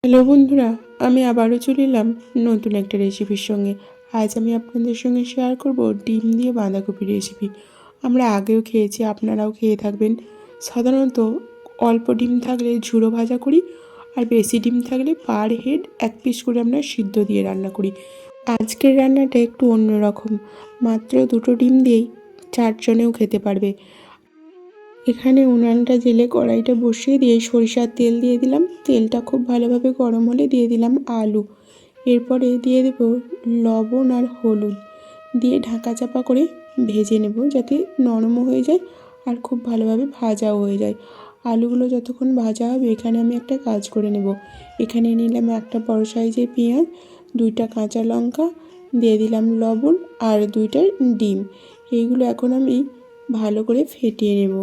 Hello বন্ধুরা, আমি আবারও চলে এলাম নতুন একটা রেসিপির সঙ্গে। আজ আমি আপনাদের সঙ্গে শেয়ার করব ডিম দিয়ে বাঁধাকপির রেসিপি। আমরা আগেও খেয়েছি, আপনারাও খেয়ে থাকবেন। সাধারণত অল্প ডিম থাকলে ঝুড়ো ভাজা করি, আর বেশি ডিম থাকলে পার হেড 1 পিস করে আমরা সিদ্ধ দিয়ে রান্না করি। আজকের রান্নাটা একটু অন্যরকম, মাত্র 2টো ডিম দিয়েই 4 জনেও খেতে পারবে। এখানে উনানটা জেলে কড়াইটা বসিয়ে দিয়ে সরিষার তেল দিয়ে দিলাম। তেলটা খুব ভালোভাবে গরম হলে দিয়ে দিলাম আলু। এরপরে দিয়ে দেব লবণ আর হলুদ দিয়ে ঢাকা চাপা করে ভেজে নেব, যাতে নরমও হয়ে যায় আর খুব ভালোভাবে ভাজাও হয়ে যায়। আলুগুলো যতক্ষণ ভাজা হবে এখানে আমি একটা কাজ করে নেব। এখানে নিলাম একটা বড় সাইজের পেঁয়াজ, 2টা কাঁচা লঙ্কা, দিয়ে দিলাম লবণ আর 2টা ডিম। এইগুলো এখন আমি ভালো করে ফেটিয়ে নেব।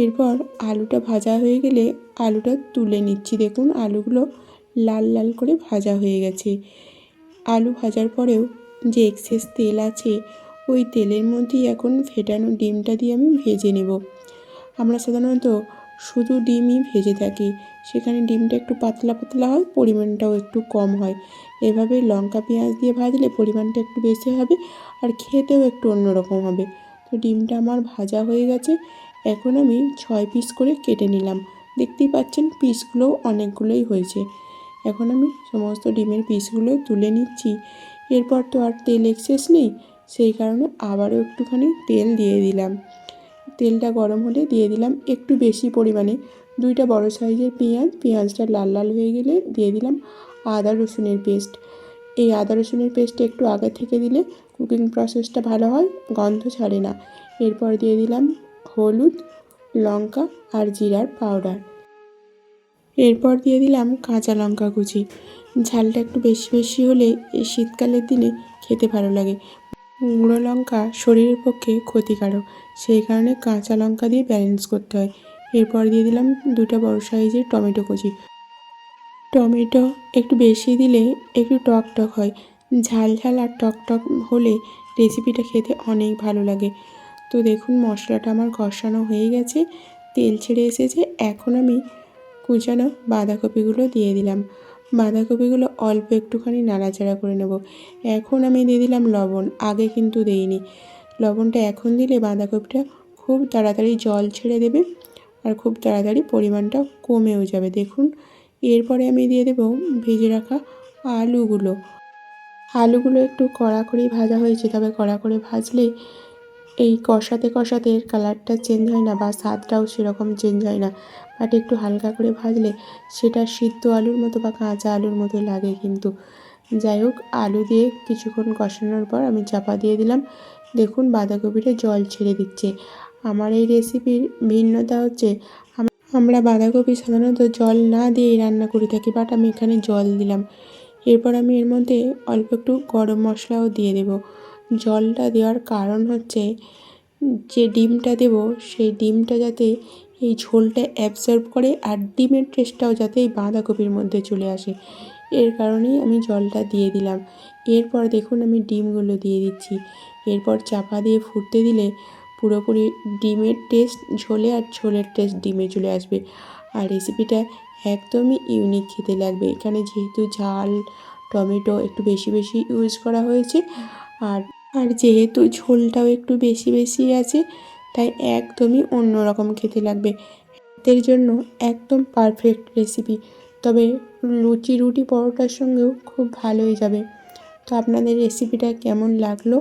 এরপর আলুটা ভাজা হয়ে গেলে আলুটা তুলে নিচ্ছি। দেখুন আলুগুলো লাল লাল করে ভাজা হয়ে গেছে। আলু ভাজার পরেও যে এক্সেস তেল আছে ওই তেলের মধ্যেই এখন ফেটানো ডিমটা দিয়ে আমি ভেজে নেব। আমরা সাধারণত শুধু ডিমই ভেজে থাকি, সেখানে ডিমটা একটু পাতলা পাতলা হয়, পরিমাণটাও একটু কম হয়। এভাবে লঙ্কা পেঁয়াজ দিয়ে ভাজলে পরিমাণটা একটু বেশি হবে আর খেতেও একটু অন্যরকম হবে। তো ডিমটা আমার ভাজা হয়ে গেছে। এখন আমি 6 পিস করে কেটে নিলাম। দেখতেই পাচ্ছেন পিসগুলোও অনেকগুলোই হয়েছে। এখন আমি সমস্ত ডিমের পিসগুলো তুলে নিচ্ছি। এরপর তো আর তেল এক্সেস নেই, সেই কারণে আবারও একটুখানি তেল দিয়ে দিলাম। তেলটা গরম হলে দিয়ে দিলাম একটু বেশি পরিমাণে 2টা বড় সাইজের পেঁয়াজটা লাল লাল হয়ে গেলে দিয়ে দিলাম আদা রসুনের পেস্ট। এই আদা রসুনের পেস্টটা একটু আগে থেকে দিলে কুকিং প্রসেসটা ভালো হয়, গন্ধ ছাড়ে না। এরপর দিয়ে দিলাম হলুদ, লঙ্কা আর জিরার পাউডার। এরপর দিয়ে দিলাম কাঁচা লঙ্কা কুচি। ঝালটা একটু বেশি বেশি হলে এই শীতকালের দিনে খেতে ভালো লাগে। গুঁড়ো লঙ্কা শরীরের পক্ষে ক্ষতিকারক, সেই কারণে কাঁচা লঙ্কা দিয়ে ব্যালেন্স করতে হয়। এরপর দিয়ে দিলাম 2টা বড় সাইজের টমেটো কুচি। টমেটো একটু বেশি দিলে একটু টক টক হয়। ঝাল ঝাল আর টক টক হলে রেসিপিটা খেতে অনেক ভালো লাগে। তো দেখুন মশলাটা আমার কষানো হয়ে গেছে, তেল ছেড়ে এসেছে। এখন আমি কুচানো বাঁধাকপিগুলো দিয়ে দিলাম। বাঁধাকপিগুলো অল্প একটুখানি নাড়াচাড়া করে নেব। এখন আমি দিয়ে দিলাম লবণ, আগে কিন্তু দেইনি। লবণটা এখন দিলে বাঁধাকপিটা খুব তাড়াতাড়ি জল ছেড়ে দেবে আর খুব তাড়াতাড়ি পরিমাণটা কমেও যাবে। দেখুন এরপরে আমি দিয়ে দেব ভেজে রাখা আলুগুলো। আলুগুলো একটু কড়া করেই ভাজা হয়েছে, তবে কড়া করে ভাজলে এই কষাতে কষাতে কালারটা চেঞ্জ হয় না বা স্বাদটাও সেরকম চেঞ্জ হয় না। বাট একটু হালকা করে ভাজলে সেটা সিদ্ধ আলুর মতো বা কাঁচা আলুর মতো লাগে কিন্তু। যাই হোক, আলু দিয়ে কিছুক্ষণ কষানোর পর আমি চাপা দিয়ে দিলাম। দেখুন বাঁধাকপিটা জল ছেড়ে দিচ্ছে। আমার এই রেসিপির ভিন্নতা হচ্ছে আমরা বাঁধাকপি সাধারণত জল না দিয়েই রান্না করে থাকি, বাট আমি এখানে জল দিলাম। এরপর আমি এর মধ্যে অল্প একটু গরম মশলাও দিয়ে দেব। জলটা দেওয়ার কারণ হচ্ছে যে ডিমটা দেব সেই ডিমটা যাতে এই ঝোলটা অ্যাবসর্ব করে আর ডিমের টেস্টটাও যাতে এই বাঁধাকপির মধ্যে চলে আসে, এর কারণেই আমি জলটা দিয়ে দিলাম। এরপর দেখুন আমি ডিমগুলো দিয়ে দিচ্ছি। এরপর চাপা দিয়ে ফুটতে দিলে পুরোপুরি ডিমের টেস্ট ঝোলে আর ঝোলের টেস্ট ডিমে চলে আসবে। আর রেসিপিটা একদমই ইউনিক খেতে লাগবে। এখানে যেহেতু ঝাল টমেটো একটু বেশি বেশি ইউজ করা হয়েছে আর আর যেহেতু ঝোলটাও একটু বেশি বেশি আছে, তাই একদমই অন্যরকম খেতে লাগবে। এর জন্য একদম পারফেক্ট রেসিপি। তবে লুচি রুটি পরোটার সঙ্গেও খুব ভালোই যাবে। তো আপনাদের রেসিপিটা কেমন লাগলো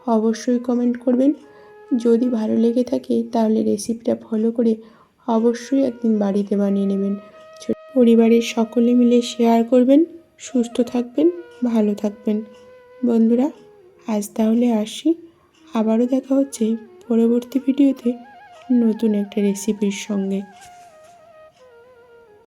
অবশ্যই কমেন্ট করবেন। যদি ভালো লেগে থাকে তাহলে রেসিপিটা ফলো করে অবশ্যই একদিন বাড়িতে বানিয়ে নেবেন। পরিবারের সকলে মিলে শেয়ার করবেন। সুস্থ থাকবেন, ভালো থাকবেন বন্ধুরা। আজ তাহলে আসি, আবারও দেখা হচ্ছে পরবর্তী ভিডিওতে নতুন একটা রেসিপির সঙ্গে।